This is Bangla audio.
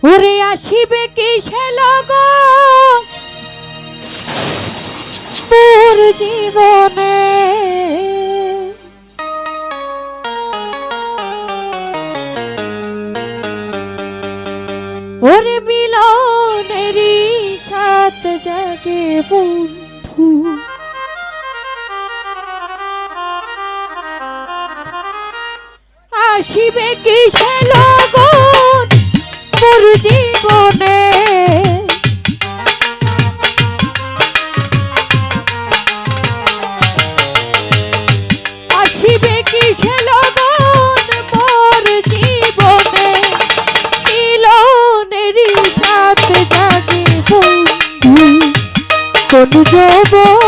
ওরে আসিবে কিসে লগো মোর জীবনে ওরে মিলনেরই সাত জাগে বন্ধু আসিবে কিসে লগন মোর জীবনে আসিবে কিসে লগন মোর জীবনে মিলনেরই সাত জাগে বন্ধু কোন যৌবন